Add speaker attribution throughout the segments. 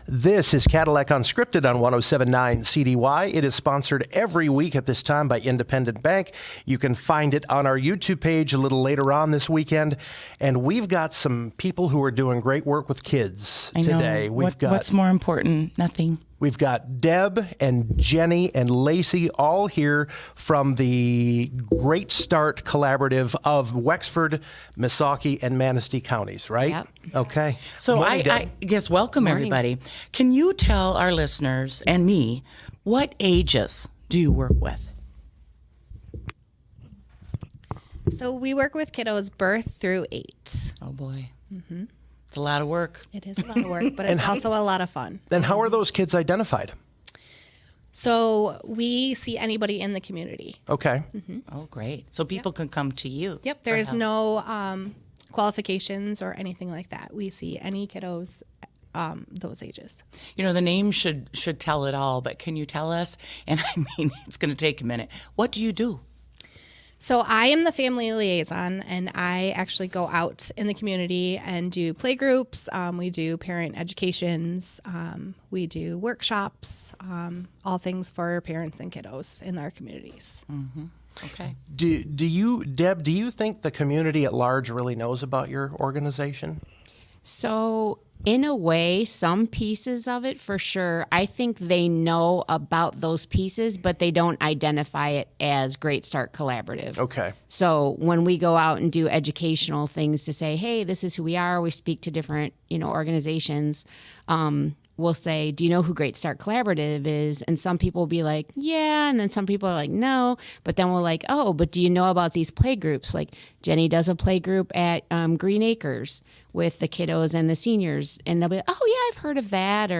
Speaker 1: This is Cadillac Unscripted on 107.9 CDY. It is sponsored every week at this time by Independent Bank. You can find it on our YouTube page a little later on this weekend. And we've got some people who are doing great work with kids today.
Speaker 2: What's more important? Nothing.
Speaker 1: We've got Deb and Jenny and Lacy all here from the Great Start Collaborative of Wexford, Missaukee, and Manistee counties, right?
Speaker 3: Yep.
Speaker 1: Okay.
Speaker 2: So
Speaker 1: Morning,
Speaker 2: I guess welcome
Speaker 3: Morning.
Speaker 2: everybody. Can you tell our listeners and me what ages do you work with?
Speaker 4: So we work with kiddos birth through 8.
Speaker 2: Oh boy. Mm-hmm. It's a lot of work.
Speaker 4: It is a lot of work, but it's also a lot of fun.
Speaker 1: Then how are those kids identified?
Speaker 4: So we see anybody in the community.
Speaker 1: Okay.
Speaker 2: Oh, great. So people can come to you.
Speaker 4: Yep, there's no qualifications or anything like that. We see any kiddos those ages.
Speaker 2: You know, the name should tell it all, but can you tell us? And I mean, it's going to take a minute. What do you do?
Speaker 4: So I am the family liaison, and I actually go out in the community and do play groups. We do parent educations. We do workshops, all things for parents and kiddos in our communities.
Speaker 2: Mm-hmm. Okay.
Speaker 1: Do you, Deb, do you think the community at large really knows about your organization?
Speaker 3: So, in a way, some pieces of it for sure. I think they know about those pieces, but they don't identify it as Great Start Collaborative.
Speaker 1: Okay.
Speaker 3: So when we go out and do educational things to say, hey, this is who we are, we speak to different, organizations, we'll say, do you know who Great Start Collaborative is? And some people will be like, yeah. And then some people are like, no. But then we're like, oh, but do you know about these play groups? Like Jenny does a play group at Green Acres with the kiddos and the seniors. And they'll be like, oh, yeah, I've heard of that.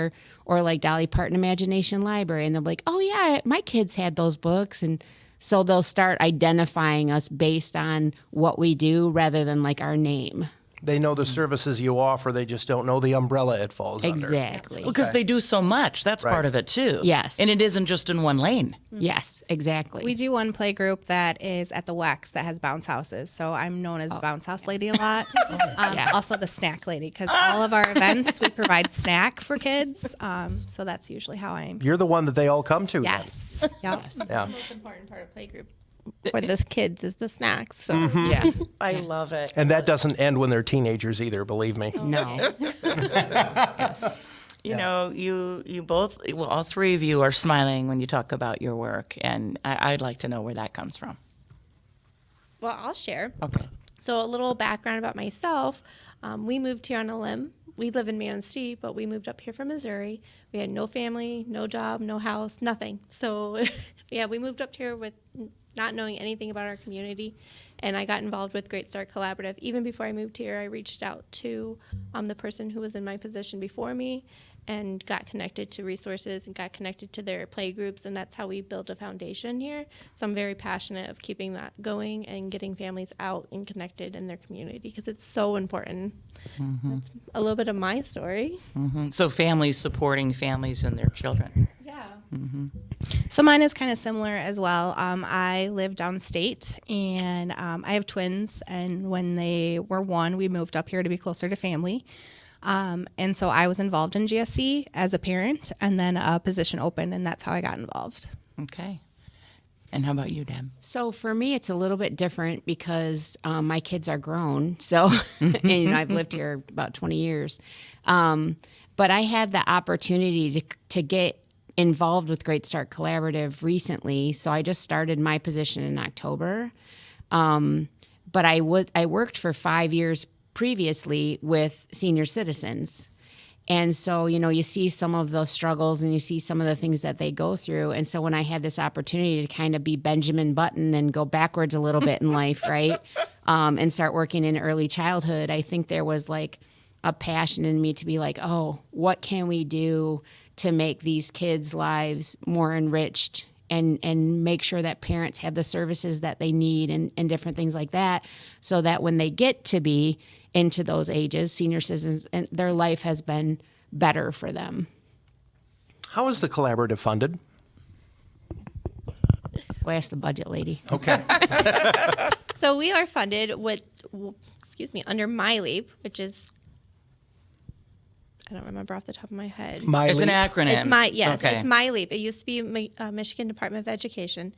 Speaker 3: Or like Dolly Parton Imagination Library. And they'll be like, oh, yeah, my kids had those books. And so they'll start identifying us based on what we do rather than like our name.
Speaker 1: They know the services you offer, they just don't know the umbrella it falls under.
Speaker 3: Exactly.
Speaker 2: Because they do so much. That's
Speaker 1: Right.
Speaker 2: part of it, too.
Speaker 3: Yes.
Speaker 2: And it isn't just in one lane.
Speaker 3: Yes, exactly.
Speaker 4: We do one play group that is at the Wex that has bounce houses. So I'm known as the bounce house lady a lot.
Speaker 3: Yeah.
Speaker 4: Also the snack lady, because all of our events, we provide snack for kids. So that's usually how I'm.
Speaker 1: You're the one that they all come to. then.
Speaker 4: Yes. Yep.
Speaker 1: Yeah.
Speaker 5: The most important part of playgroup for the kids is the snacks. So
Speaker 3: Yeah.
Speaker 2: I love it.
Speaker 1: And that doesn't end when they're teenagers either, believe me.
Speaker 3: No.
Speaker 2: You know, you both, well, all three of you are smiling when you talk about your work, and I'd like to know where that comes from.
Speaker 5: well, I'll share.
Speaker 2: Okay.
Speaker 5: So a little background about myself. We moved here on a limb. We live in Manistee, but we moved up here from Missouri. We had no family, no job, no house, nothing. So yeah, we moved up here with not knowing anything about our community. And I got involved with Great Start Collaborative. Even before I moved here, I reached out to the person who was in my position before me and got connected to resources and got connected to their play groups, and that's how we built a foundation here. So I'm very passionate of keeping that going and getting families out and connected in their community because it's so important. That's a little bit of my story.
Speaker 2: Mm-hmm. So families supporting families and their children.
Speaker 5: Yeah.
Speaker 4: So mine is kind of similar as well. I live downstate, and I have twins. And when they were 1, we moved up here to be closer to family. And so I was involved in GSC as a parent, and then a position opened, and that's how I got involved.
Speaker 2: Okay. And how about you, Deb?
Speaker 3: So for me, it's a little bit different because my kids are grown. So, and I've lived here about 20 years. But I had the opportunity to get involved with Great Start Collaborative recently. So I just started my position in October. But I worked for 5 years previously with senior citizens. And so, you see some of those struggles and you see some of the things that they go through. And so when I had this opportunity to kind of be Benjamin Button and go backwards a little bit in life, right, and start working in early childhood, I think there was like a passion in me to be like, oh, what can we do to make these kids' lives more enriched and make sure that parents have the services that they need and different things like that, so that when they get to be into those ages, senior citizens, and their life has been better for them.
Speaker 1: How is the collaborative funded?
Speaker 3: Well, ask the budget lady.
Speaker 1: Okay.
Speaker 5: So we are funded under My Leap, which is I don't remember off the top of my head.
Speaker 2: It's an
Speaker 1: Leap?
Speaker 2: acronym.
Speaker 5: It's MyLeap. It used to be Michigan Department of Education.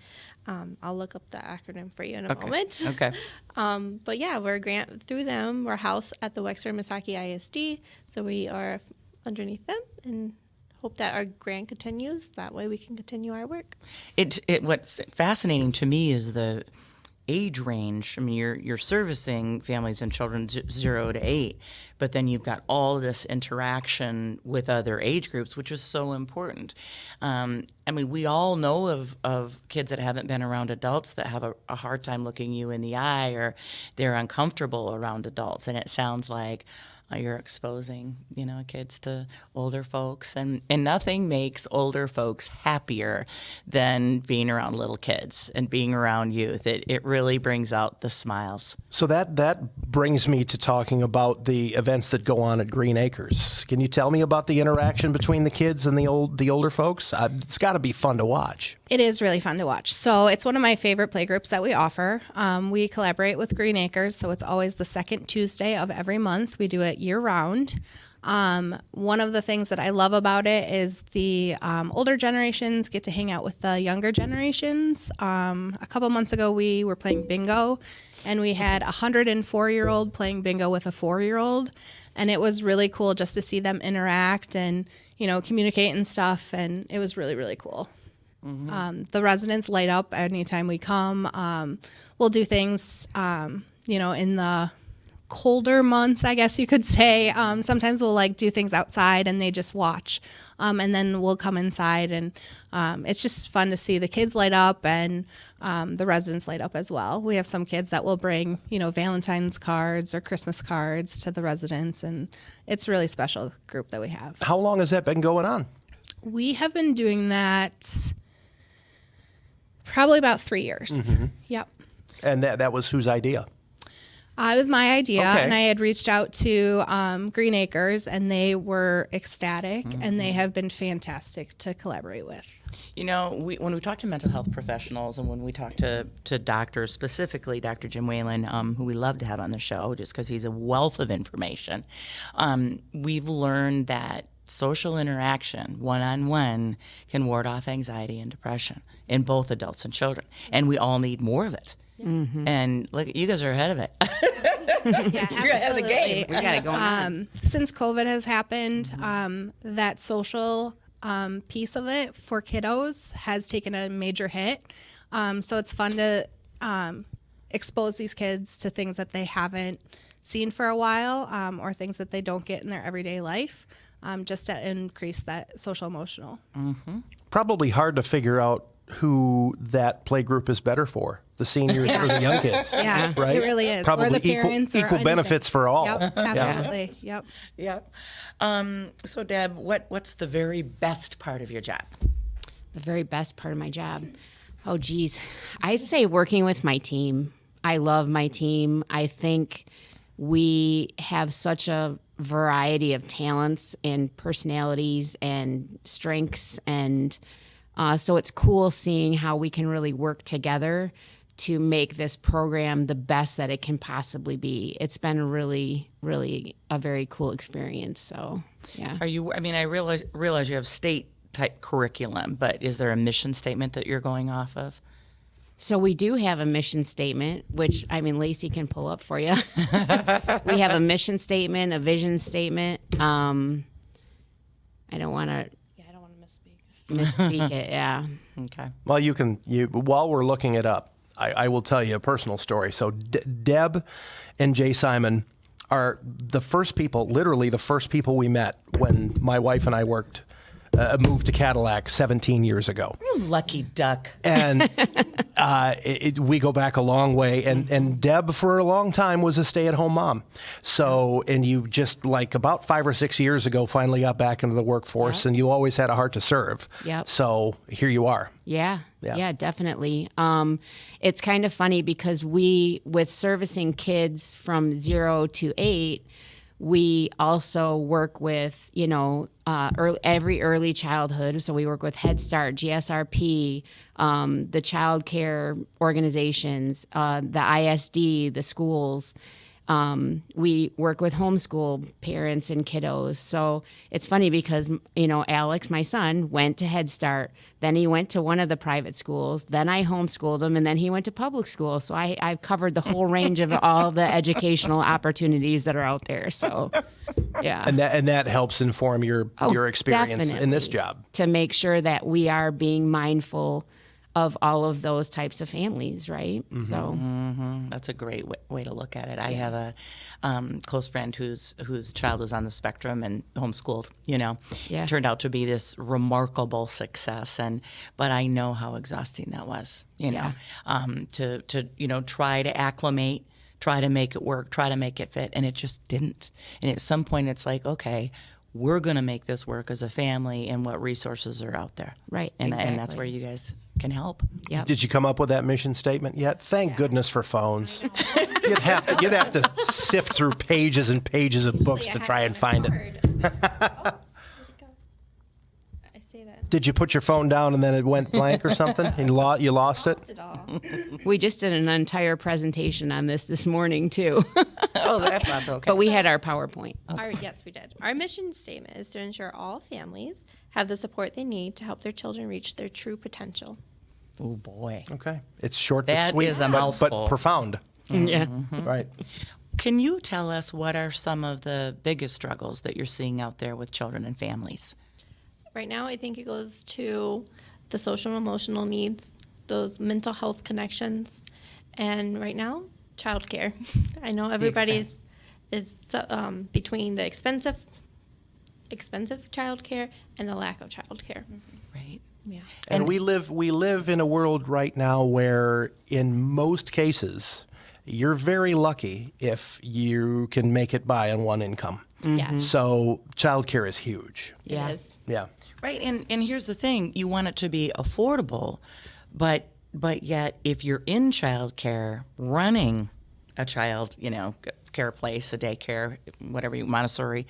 Speaker 5: I'll look up the acronym for you in a moment.
Speaker 2: Okay.
Speaker 5: But yeah, we're a grant through them. We're housed at the Wexford Missaukee ISD, so we are underneath them and hope that our grant continues. That way we can continue our work.
Speaker 2: What's fascinating to me is the age range. I mean, you're servicing families and children 0 to 8, but then you've got all this interaction with other age groups, which is so important. I mean, we all know of kids that haven't been around adults that have a hard time looking you in the eye, or they're uncomfortable around adults, and it sounds like you're exposing, kids to older folks, and nothing makes older folks happier than being around little kids and being around youth. It really brings out the smiles.
Speaker 1: So that brings me to talking about the events that go on at Green Acres. Can you tell me about the interaction between the kids and the older folks? It's got to be fun to watch.
Speaker 4: It is really fun to watch. So it's one of my favorite playgroups that we offer. We collaborate with Green Acres, so it's always the second Tuesday of every month. We do it year round. One of the things that I love about it is the older generations get to hang out with the younger generations. A couple months ago, we were playing bingo, and we had a 104-year-old playing bingo with a 4-year-old, and it was really cool just to see them interact and communicate and stuff, and it was really, really cool. Mm-hmm. The residents light up anytime we come. We'll do things, in the colder months, I guess you could say. Sometimes we'll do things outside and they just watch. And then we'll come inside, and it's just fun to see the kids light up and the residents light up as well. We have some kids that will bring, Valentine's cards or Christmas cards to the residents, and it's a really special group that we have.
Speaker 1: How long has that been going on?
Speaker 4: We have been doing that probably about 3 years. Mm-hmm. Yep.
Speaker 1: And that was whose idea?
Speaker 4: It was my idea,
Speaker 1: Okay.
Speaker 4: and I had reached out to Green Acres, and they were ecstatic, and they have been fantastic to collaborate with.
Speaker 2: When we talk to mental health professionals, and when we talk to doctors, specifically Dr. Jim Whalen, who we love to have on the show just because he's a wealth of information, we've learned that social interaction, one-on-one, can ward off anxiety and depression in both adults and children. And we all need more of it. Mm-hmm. And look, you guys are ahead of it.
Speaker 4: Yeah,
Speaker 2: You're ahead of the game.
Speaker 3: We got it going on.
Speaker 4: Since COVID has happened, that social piece of it for kiddos has taken a major hit. So it's fun to expose these kids to things that they haven't seen for a while, or things that they don't get in their everyday life. Just to increase that social emotional.
Speaker 2: Mm-hmm.
Speaker 1: Probably hard to figure out who that play group is better for, the seniors or the young kids.
Speaker 4: Yeah,
Speaker 1: right?
Speaker 4: it really is.
Speaker 1: Probably
Speaker 4: or the parents or
Speaker 1: equal
Speaker 4: anything.
Speaker 1: benefits for all.
Speaker 4: Yep, absolutely. Yep.
Speaker 2: Yep. So, Deb, what's the very best part of your job?
Speaker 3: The very best part of my job. Oh, geez. I'd say working with my team. I love my team. I think we have such a variety of talents and personalities and strengths, and so it's cool seeing how we can really work together to make this program the best that it can possibly be. It's been really, really a very cool experience. So, yeah.
Speaker 2: I realize you have state type curriculum, but is there a mission statement that you're going off of?
Speaker 3: So we do have a mission statement, which, Lacy can pull up for you. We have a mission statement, a vision statement. I don't want to misspeak it, yeah.
Speaker 2: Okay.
Speaker 1: Well, while we're looking it up, I will tell you a personal story. So Deb and Jay Simon are literally the first people we met when my wife and I moved to Cadillac 17 years ago.
Speaker 2: You lucky duck.
Speaker 1: And we go back a long way. And Deb, for a long time, was a stay-at-home mom. So, and you just about 5 or 6 years ago, finally got back into the workforce, and you always had a heart to serve.
Speaker 3: Yep.
Speaker 1: So here you are.
Speaker 3: Yeah, definitely. It's kind of funny because with servicing kids from 0 to 8, we also work with, every early childhood. So we work with Head Start, GSRP, the child care organizations, the ISD, the schools. We work with homeschool parents and kiddos. So it's funny because, Alex, my son, went to Head Start. Then he went to one of the private schools. Then I homeschooled him, and then he went to public school. So I've covered the whole range of all the educational opportunities that are out there. So, yeah.
Speaker 1: And that helps inform your experience in this
Speaker 3: Definitely.
Speaker 1: job.
Speaker 3: To make sure that we are being mindful of all of those types of families, right? So
Speaker 2: That's a great way to look at it. I have a close friend whose child was on the spectrum and homeschooled.
Speaker 3: Yeah.
Speaker 2: Turned out to be this remarkable success, but I know how exhausting that was. To try to acclimate, try to make it work, try to make it fit, and it just didn't. And at some point, it's like, okay, we're going to make this work as a family, and what resources are out there,
Speaker 3: Right,
Speaker 2: And that's
Speaker 3: exactly.
Speaker 2: where you guys can help.
Speaker 3: Yep.
Speaker 1: Did you come up with that mission statement yet? Thank goodness for phones. You'd have to sift through pages and pages of books to try and find it.
Speaker 5: I say that.
Speaker 1: Did you put your phone down and then it went blank or something? And you lost it?
Speaker 5: It all.
Speaker 3: We just did an entire presentation on this morning, too.
Speaker 2: Oh, that's okay.
Speaker 3: But we had our PowerPoint.
Speaker 5: Yes, we did. Our mission statement is to ensure all families have the support they need to help their children reach their true potential.
Speaker 2: Oh boy.
Speaker 1: Okay. It's short
Speaker 2: That
Speaker 1: but sweet,
Speaker 2: is a
Speaker 1: but
Speaker 2: mouthful.
Speaker 1: profound.
Speaker 3: Yeah.
Speaker 1: Right.
Speaker 2: Can you tell us what are some of the biggest struggles that you're seeing out there with children and families?
Speaker 5: Right now, I think it goes to the social and emotional needs, those mental health connections, and right now, childcare. I know everybody is between the expensive childcare and the lack of childcare.
Speaker 2: Right.
Speaker 5: Yeah.
Speaker 1: And we live in a world right now where in most cases you're very lucky if you can make it by on one income.
Speaker 5: Yes.
Speaker 1: So childcare is huge.
Speaker 3: Yeah.
Speaker 5: It is.
Speaker 1: Yeah.
Speaker 2: Right. And here's the thing: you want it to be affordable, but yet if you're in childcare, running a child, care place, a daycare, whatever Montessori,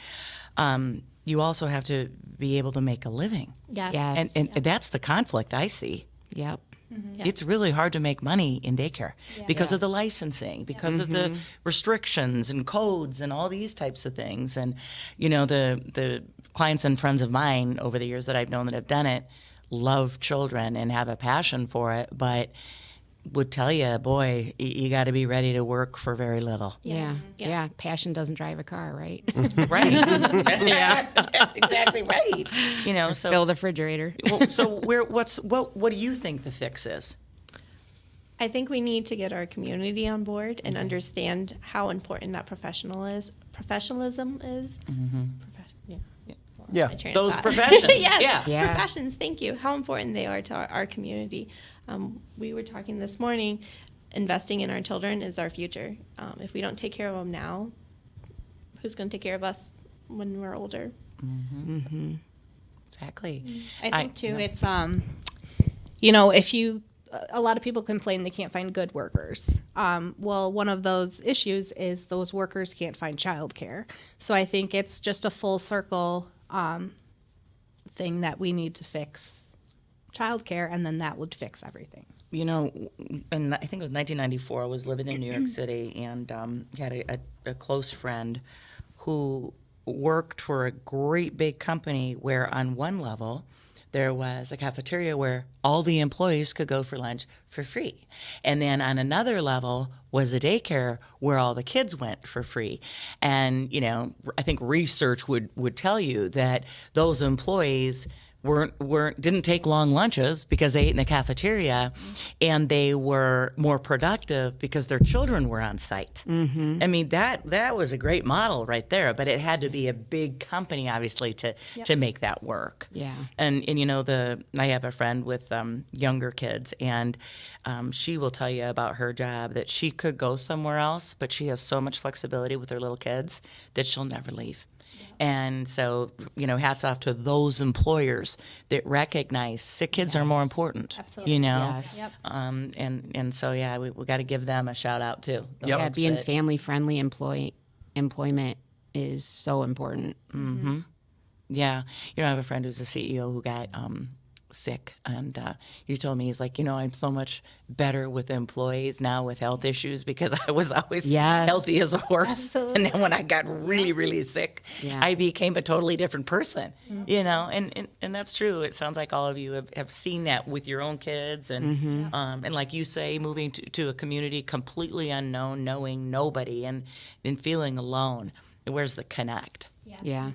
Speaker 2: you also have to be able to make a living.
Speaker 5: Yes.
Speaker 3: Yes.
Speaker 2: And that's the conflict I see.
Speaker 3: Yep.
Speaker 2: It's really hard to make money in daycare because of the licensing, because of the restrictions and codes and all these types of things. And, the clients and friends of mine over the years that I've known that have done it love children and have a passion for it, but would tell you, boy, you got to be ready to work for very little.
Speaker 5: Yes.
Speaker 3: Yeah. Yeah. Passion doesn't drive a car, right?
Speaker 2: Right. Yeah. That's exactly right. So
Speaker 3: Fill the refrigerator.
Speaker 2: what do you think the fix is?
Speaker 5: I think we need to get our community on board and understand how important that professionalism is.
Speaker 1: Yeah.
Speaker 5: My train of
Speaker 2: Those
Speaker 5: thought.
Speaker 2: professions.
Speaker 5: Yes,
Speaker 3: Yeah.
Speaker 5: professions. Thank you. How important they are to our community. We were talking this morning. Investing in our children is our future. If we don't take care of them now, who's going to take care of us when we're older?
Speaker 2: Exactly.
Speaker 4: I think too, it's if you, a lot of people complain they can't find good workers. Well, one of those issues is those workers can't find childcare. So I think it's just a full circle thing that we need to fix childcare, and then that would fix everything.
Speaker 2: And I think it was 1994. I was living in New York City and had a close friend who worked for a great big company where on one level there was a cafeteria where all the employees could go for lunch for free. And then on another level was a daycare where all the kids went for free. And, I think research would tell you that those employees didn't take long lunches because they ate in the cafeteria, and they were more productive because their children were on site. I mean, that was a great model right there, but it had to be a big company, obviously, to make that work.
Speaker 3: Yeah.
Speaker 2: And I have a friend with younger kids, and she will tell you about her job that she could go somewhere else, but she has so much flexibility with her little kids that she'll never leave. And so, hats off to those employers that recognize the kids are more important.
Speaker 4: Absolutely.
Speaker 3: Yes.
Speaker 4: Yep.
Speaker 2: And so, we got to give them a shout out too. The
Speaker 1: Yep.
Speaker 3: Yeah,
Speaker 2: folks
Speaker 3: being
Speaker 2: that-
Speaker 3: family-friendly employment is so important.
Speaker 2: Yeah. I have a friend who's a CEO who got sick, and he told me, he's like, I'm so much better with employees now with health issues because I was always healthy as a horse. And then when I got really, really sick, I became a totally different person, and that's true. It sounds like all of you have seen that with your own kids, and and like you say, moving to a community completely unknown, knowing nobody, and feeling alone. Where's the connect?
Speaker 3: Yeah.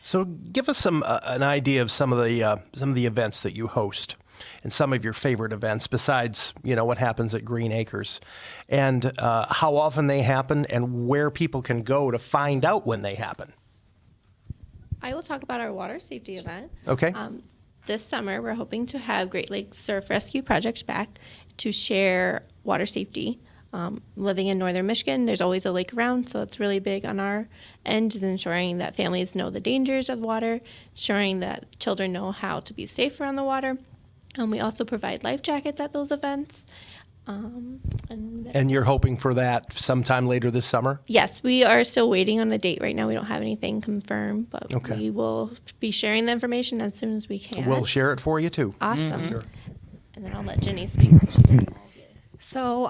Speaker 1: So give us an idea of some of the events that you host, and some of your favorite events besides what happens at Green Acres, and how often they happen, and where people can go to find out when they happen.
Speaker 5: I will talk about our water safety event.
Speaker 1: Okay.
Speaker 5: This summer, we're hoping to have Great Lakes Surf Rescue Project back to share water safety. Living in northern Michigan, there's always a lake around, so it's really big on our end, is ensuring that families know the dangers of water, ensuring that children know how to be safe around the water. We also provide life jackets at those events.
Speaker 1: And you're hoping for that sometime later this summer?
Speaker 5: Yes, we are still waiting on a date right now. We don't have anything confirmed, but we will be sharing the information as soon as we can.
Speaker 1: We'll share it for you too.
Speaker 5: Awesome.
Speaker 1: Sure.
Speaker 5: And then I'll let Jenny speak so she does.
Speaker 4: So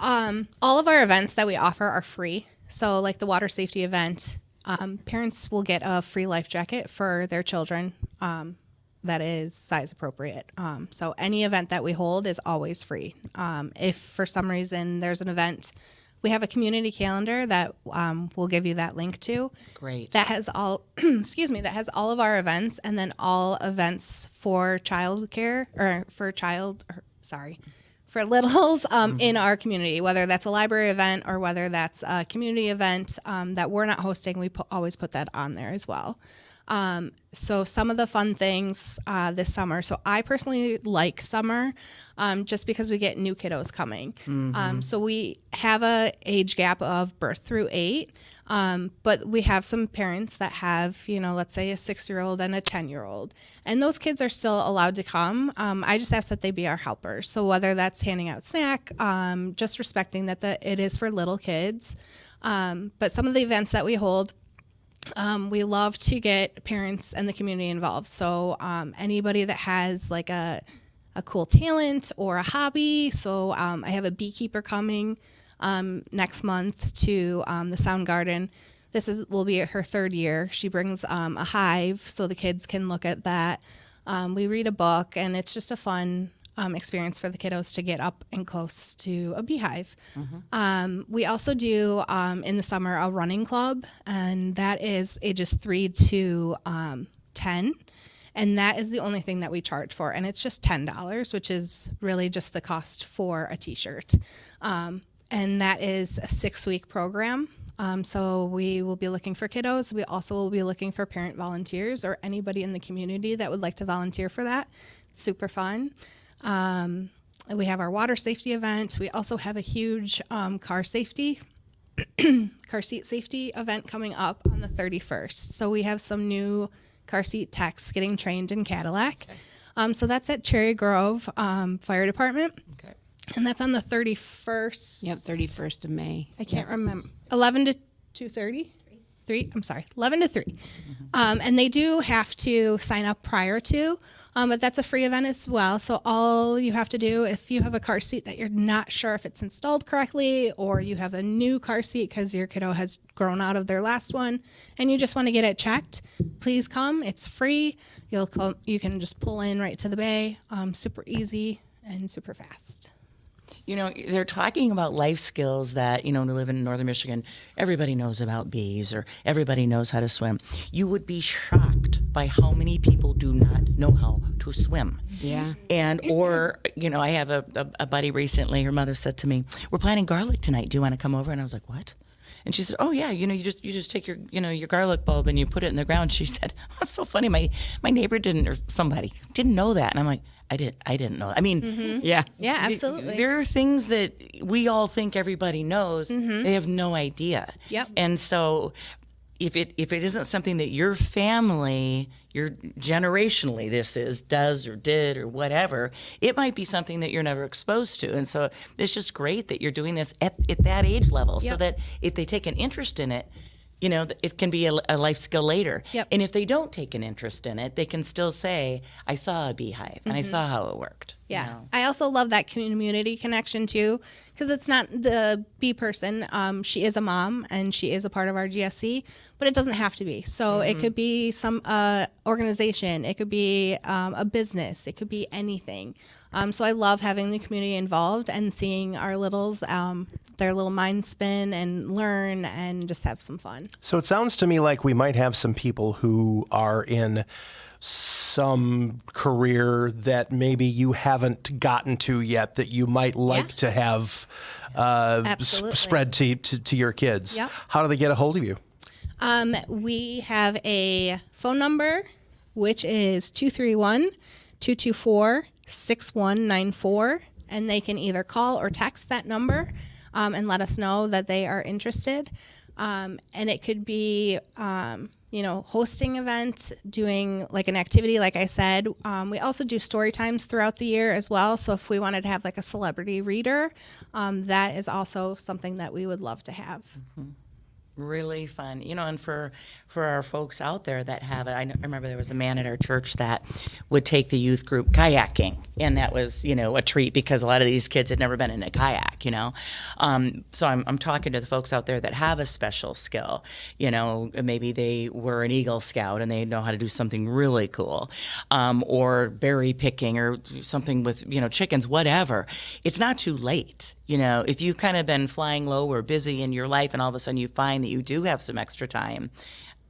Speaker 4: all of our events that we offer are free. So like the water safety event, parents will get a free life jacket for their children that is size appropriate. So any event that we hold is always free. If for some reason there's an event, we have a community calendar that we'll give you that link to.
Speaker 2: Great.
Speaker 4: That has all, that has all of our events, and then all events for for littles in our community, whether that's a library event or whether that's a community event that we're not hosting, we always put that on there as well. So some of the fun things this summer. So I personally like summer just because we get new kiddos coming. So we have a age gap of birth through 8. But we have some parents that have, let's say a 6-year-old and a 10-year-old, and those kids are still allowed to come. I just ask that they be our helpers. So whether that's handing out snack, just respecting that it is for little kids. But some of the events that we hold, we love to get parents and the community involved. So anybody that has like a cool talent or a hobby. So I have a beekeeper coming next month to the Sound Garden. Will be her 3rd year. She brings a hive so the kids can look at that. We read a book, and it's just a fun experience for the kiddos to get up and close to a beehive. We also do in the summer a running club, and that is ages 3 to 10. And that is the only thing that we charge for, and it's just $10, which is really just the cost for a T-shirt. And that is a 6-week program. So we will be looking for kiddos. We also will be looking for parent volunteers or anybody in the community that would like to volunteer for that. It's super fun. We have our water safety event. We also have a huge car seat safety event coming up on the 31st. So we have some new car seat techs getting trained in Cadillac. So that's at Cherry Grove Fire Department.
Speaker 2: Okay.
Speaker 4: And that's on the 31st.
Speaker 3: Yep, 31st of May.
Speaker 4: I can't remember. 11 to 2:30? 3? I'm sorry, 11 to 3. And they do have to sign up prior to, but that's a free event as well. So all you have to do, if you have a car seat that you're not sure if it's installed correctly, or you have a new car seat because your kiddo has grown out of their last one, and you just want to get it checked, please come. It's free. You can just pull in right to the bay. Super easy and super fast.
Speaker 2: They're talking about life skills that, to live in northern Michigan, everybody knows about bees or everybody knows how to swim. You would be shocked by how many people do not know how to swim.
Speaker 3: Yeah.
Speaker 2: I have a buddy recently, her mother said to me, "We're planting garlic tonight. Do you want to come over?" And I was like, "What?" And she said, "Oh yeah, you just take your your garlic bulb and you put it in the ground." She said, "That's so funny. My neighbor somebody didn't know that." And I'm like, I didn't know that. I mean,
Speaker 3: Yeah,
Speaker 4: absolutely.
Speaker 2: There are things that we all think everybody knows. They have no idea.
Speaker 4: Yep.
Speaker 2: And so if it isn't something that your family, your generationally does or did or whatever, it might be something that you're never exposed to. And so it's just great that you're doing this at that age level, so
Speaker 4: Yep.
Speaker 2: that if they take an interest in it, it can be a life skill later.
Speaker 4: Yep.
Speaker 2: And if they don't take an interest in it, they can still say, I saw a beehive and I saw how it worked.
Speaker 4: Yeah. I also love that community connection too, because it's not the bee person. She is a mom and she is a part of our GSC, but it doesn't have to be. So it could be some organization, it could be a business, it could be anything. So I love having the community involved and seeing our littles, their little mind spin and learn and just have some fun.
Speaker 1: So it sounds to me like we might have some people who are in some career that maybe you haven't gotten to yet that you might like to have
Speaker 4: Absolutely.
Speaker 1: spread to your kids.
Speaker 4: Yep.
Speaker 1: How do they get a hold of you?
Speaker 4: We have a phone number, which is 231-224-6194, and they can either call or text that number and let us know that they are interested. And it could be, hosting events, doing like an activity, like I said. We also do story times throughout the year as well. So if we wanted to have like a celebrity reader, that is also something that we would love to have.
Speaker 2: Mm-hmm. Really fun, and for our folks out there that have it, I remember there was a man at our church that would take the youth group kayaking, and that was, a treat because a lot of these kids had never been in a kayak, So I'm talking to the folks out there that have a special skill, maybe they were an Eagle Scout and they know how to do something really cool, or berry picking or something with, chickens, whatever. It's not too late. If you've kind of been flying low or busy in your life and all of a sudden you find that you do have some extra time,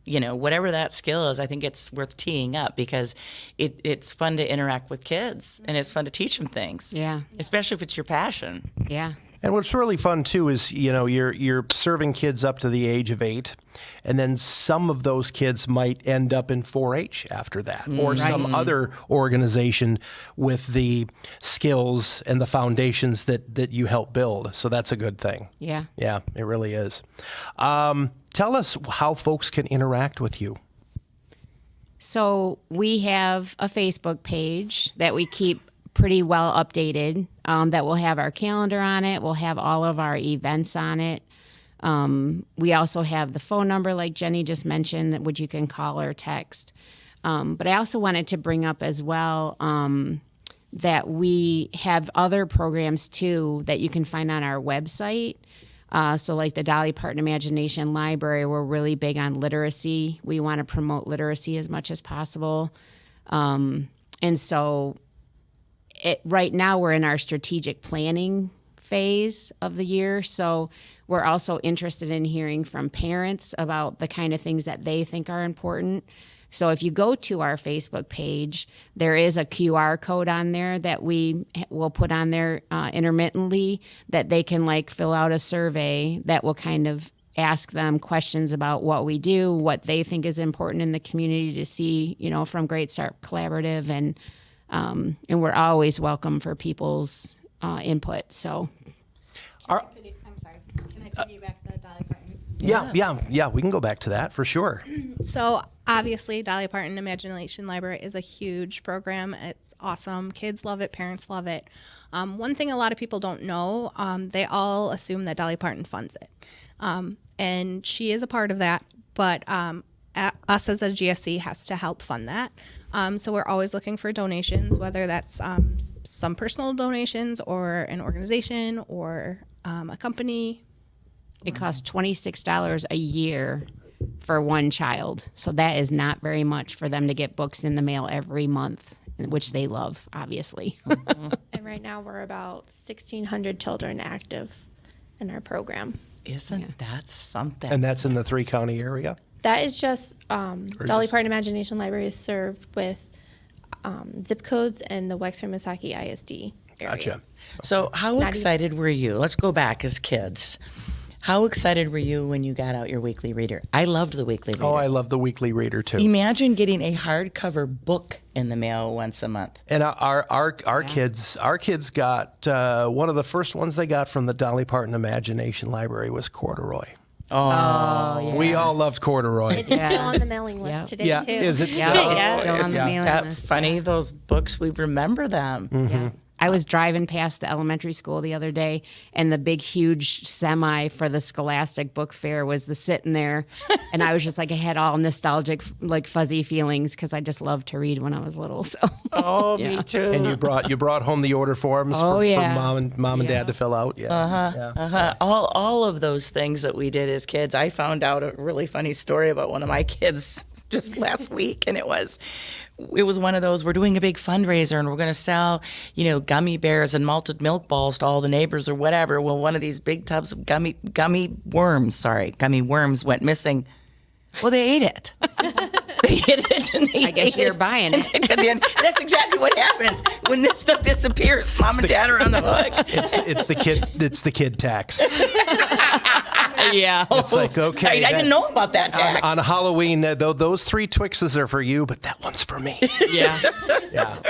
Speaker 2: whatever that skill is, I think it's worth teeing up because it's fun to interact with kids and it's fun to teach them things.
Speaker 3: Yeah.
Speaker 2: Especially if it's your passion.
Speaker 3: Yeah.
Speaker 1: And what's really fun too is, you're serving kids up to the age of 8, and then some of those kids might end up in 4-H after that, or some other organization with the skills and the foundations that you help build. So that's a good thing.
Speaker 3: Yeah.
Speaker 1: Yeah, it really is. Tell us how folks can interact with you.
Speaker 3: So we have a Facebook page that we keep pretty well updated, that will have our calendar on it. We'll have all of our events on it. We also have the phone number, like Jenny just mentioned, which you can call or text. But I also wanted to bring up as well that we have other programs, too, that you can find on our website. So like the Dolly Parton Imagination Library, we're really big on literacy. We want to promote literacy as much as possible. And so right now we're in our strategic planning phase of the year. So we're also interested in hearing from parents about the kind of things that they think are important. So if you go to our Facebook page, there is a QR code on there that we will put on there intermittently that they can fill out a survey that will kind of ask them questions about what we do, what they think is important in the community to see, from Great Start Collaborative, and we're always welcome for people's input. So,
Speaker 4: I'm sorry. Can I piggyback the Dolly Parton?
Speaker 1: Yeah, we can go back to that for sure.
Speaker 4: So obviously, Dolly Parton Imagination Library is a huge program. It's awesome. Kids love it. Parents love it. One thing a lot of people don't know, they all assume that Dolly Parton funds it. And she is a part of that, but us as a GSC has to help fund that. So we're always looking for donations, whether that's some personal donations or an organization or a company.
Speaker 3: it costs $26 a year for one child. So that is not very much for them to get books in the mail every month, which they love, obviously.
Speaker 5: And right now we're about 1,600 children active in our program.
Speaker 2: Isn't that something?
Speaker 1: And that's in the 3-county area?
Speaker 5: That is just Dolly Parton Imagination Library is served with zip codes and the Wexford Missaukee ISD area.
Speaker 1: Gotcha.
Speaker 2: So how excited were you? Let's go back as kids. How excited were you when you got out your weekly reader? I loved the weekly reader.
Speaker 1: Oh, I love the weekly reader too.
Speaker 2: Imagine getting a hardcover book in the mail once a month.
Speaker 1: And our kids got one of the first ones they got from the Dolly Parton Imagination Library was corduroy.
Speaker 2: Oh,
Speaker 3: yeah.
Speaker 1: We all loved corduroy.
Speaker 5: It's still on the mailing list today, too.
Speaker 1: Is it still?
Speaker 3: Yeah, still on the mailing
Speaker 2: that
Speaker 3: list.
Speaker 2: funny? Those books, we remember them.
Speaker 1: Mm-hmm.
Speaker 3: Yeah. I was driving past the elementary school the other day, and the big, huge semi for the Scholastic Book Fair was sitting there, and I was just like, I had all nostalgic, like fuzzy feelings because I just loved to read when I was little. So,
Speaker 2: Oh, me too.
Speaker 1: And you brought home the order forms for mom and dad to fill out. Yeah.
Speaker 2: All of those things that we did as kids. I found out a really funny story about one of my kids just last week, and it was one of those, we're doing a big fundraiser and we're going to sell, gummy bears and malted milk balls to all the neighbors or whatever. Well, one of these big tubs of gummy worms went missing. Well, they ate it. They hid it, and they
Speaker 3: I guess you're buying it.
Speaker 2: That's exactly what happens when this stuff disappears. Mom and Dad are on the hook.
Speaker 1: It's the kid tax.
Speaker 3: Yeah.
Speaker 1: It's like, okay.
Speaker 2: I didn't know about that tax.
Speaker 1: On Halloween, those 3 Twixes are for you, but that one's for me.
Speaker 3: Yeah.
Speaker 1: Yeah.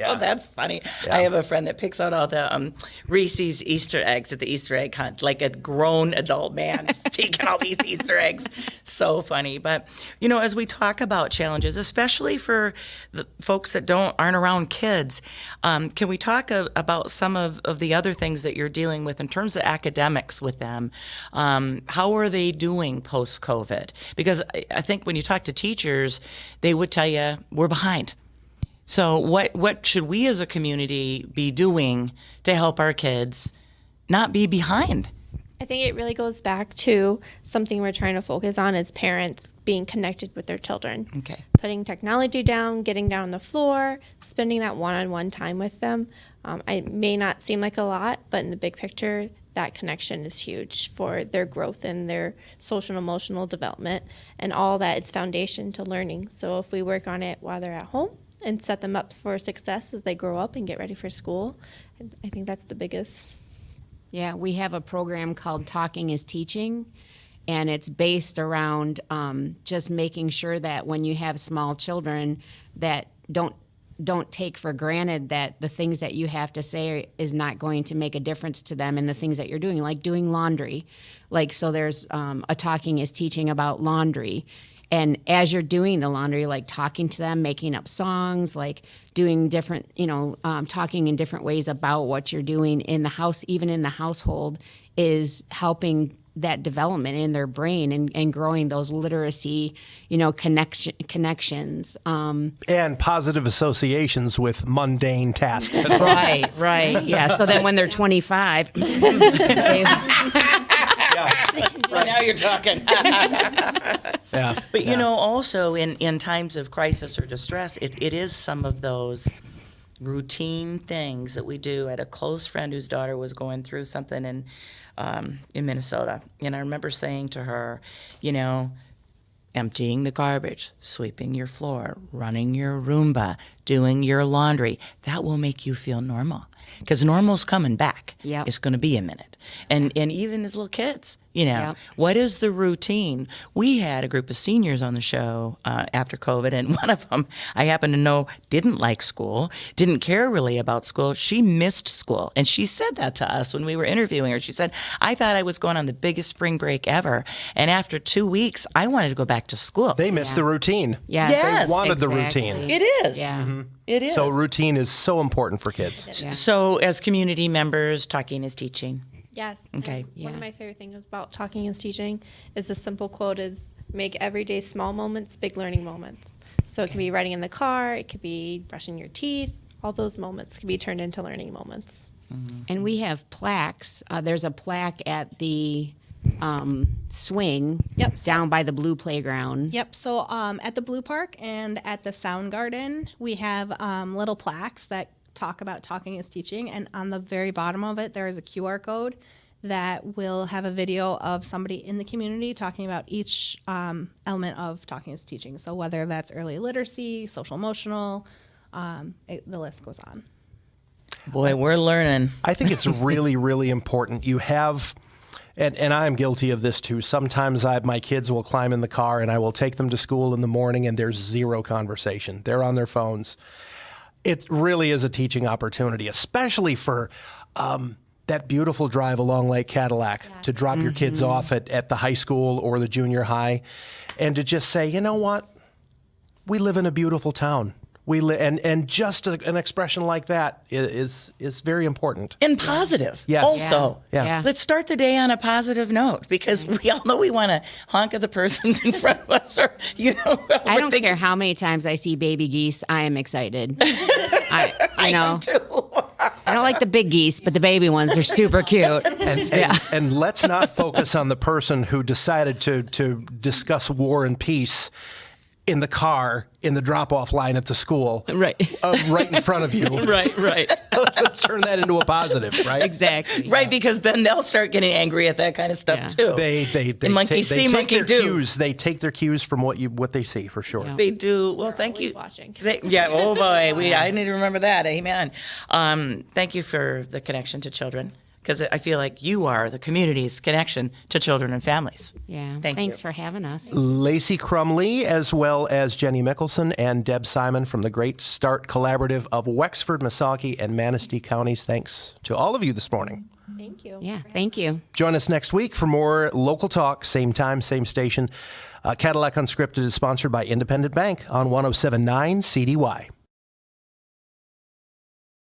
Speaker 2: Oh, that's funny.
Speaker 1: Yeah.
Speaker 2: I have a friend that picks out all the Reese's Easter eggs at the Easter egg hunt, like a grown adult man taking all these Easter eggs. So funny. But, as we talk about challenges, especially for the folks that aren't around kids, can we talk about some of the other things that you're dealing with in terms of academics with them? How are they doing post-COVID? Because I think when you talk to teachers, they would tell you, we're behind. So what should we as a community be doing to help our kids not be behind?
Speaker 5: I think it really goes back to something we're trying to focus on as parents being connected with their children.
Speaker 2: Okay.
Speaker 5: Putting technology down, getting down on the floor, spending that one-on-one time with them. It may not seem like a lot, but in the big picture, that connection is huge for their growth and their social and emotional development, and all that. It's foundation to learning. So if we work on it while they're at home and set them up for success as they grow up and get ready for school, I think that's the biggest.
Speaker 3: Yeah, we have a program called Talking is Teaching, and it's based around just making sure that when you have small children, that don't take for granted that the things that you have to say is not going to make a difference to them, and the things that you're doing, like doing laundry. So there's a Talking is Teaching about laundry. And as you're doing the laundry, like talking to them, making up songs, like doing different, talking in different ways about what you're doing in the house, even in the household, is helping that development in their brain and growing those literacy, connections.
Speaker 1: And positive associations with mundane tasks.
Speaker 3: Right. Yeah. So then when they're 25,
Speaker 2: Well, now you're talking.
Speaker 1: Yeah.
Speaker 2: But, also in times of crisis or distress, it is some of those routine things that we do. I had a close friend whose daughter was going through something in Minnesota. And I remember saying to her, emptying the garbage, sweeping your floor, running your Roomba, doing your laundry, that will make you feel normal. Because normal's coming back.
Speaker 3: Yep.
Speaker 2: It's going to be a minute. And even as little kids,
Speaker 3: Yep.
Speaker 2: What is the routine? We had a group of seniors on the show after COVID, and one of them I happen to know didn't like school, didn't care really about school. She missed school. And she said that to us when we were interviewing her. She said, I thought I was going on the biggest spring break ever. And after 2 weeks, I wanted to go back to school.
Speaker 1: They missed the routine.
Speaker 3: yeah,
Speaker 2: Yes.
Speaker 1: They wanted the
Speaker 3: exactly.
Speaker 1: routine.
Speaker 2: It is.
Speaker 3: Yeah.
Speaker 2: It is.
Speaker 1: So routine is so important for kids.
Speaker 3: Yeah.
Speaker 2: So as community members, talking is teaching.
Speaker 5: Yes.
Speaker 2: Okay.
Speaker 5: And one
Speaker 3: Yeah.
Speaker 5: of my favorite things about Talking is Teaching is the simple quote is, make everyday small moments big learning moments. So it can be riding in the car, it could be brushing your teeth. All those moments can be turned into learning moments.
Speaker 3: And we have plaques. There's a plaque at the swing down by the Blue Playground.
Speaker 4: Yep. So at the Blue Park and at the Sound Garden, we have little plaques that talk about Talking is Teaching. And on the very bottom of it, there is a QR code that will have a video of somebody in the community talking about each element of Talking is Teaching. So whether that's early literacy, social emotional, the list goes on.
Speaker 2: Boy, we're learning.
Speaker 1: I think it's really, really important. You have, and I'm guilty of this too. Sometimes my kids will climb in the car and I will take them to school in the morning and there's zero conversation. They're on their phones. It really is a teaching opportunity, especially for that beautiful drive along Lake Cadillac to drop your kids off at the high school or the junior high and to just say, you know what? We live in a beautiful town. And just an expression like that is very important.
Speaker 2: And positive.
Speaker 1: Yes.
Speaker 2: Also.
Speaker 1: Yeah.
Speaker 2: Let's start the day on a positive note because we all know we want to honk at the person in front of us or,
Speaker 3: I don't care how many times I see baby geese. I am excited. I
Speaker 2: am too.
Speaker 3: I don't like the big geese, but the baby ones are super cute.
Speaker 1: And let's not focus on the person who decided to discuss war and peace in the car in the drop-off line at the school,
Speaker 3: Right.
Speaker 1: Right in front of you.
Speaker 2: Right.
Speaker 1: Let's turn that into a positive, right?
Speaker 3: Exactly.
Speaker 2: Right, because then they'll start getting angry at that kind of stuff too.
Speaker 1: They
Speaker 2: monkey see, monkey do.
Speaker 1: Cues. They take their cues from what they see for sure.
Speaker 3: Yeah.
Speaker 2: They do. Well, thank you.
Speaker 5: Watching.
Speaker 2: Oh boy, I need to remember that. Amen. Thank you for the connection to children because I feel like you are the community's connection to children and families.
Speaker 3: Yeah.
Speaker 2: Thanks
Speaker 3: Thanks for having us.
Speaker 1: Lacy Crummley, as well as Jenny Mickelson and Deb Simon from the Great Start Collaborative of Wexford, Missaukee, and Manistee counties. Thanks to all of you this morning.
Speaker 5: Thank you.
Speaker 3: Yeah. Thank you.
Speaker 1: Join us next week for more local talk, same time, same station. Cadillac Unscripted is sponsored by Independent Bank on 107.9 CDY.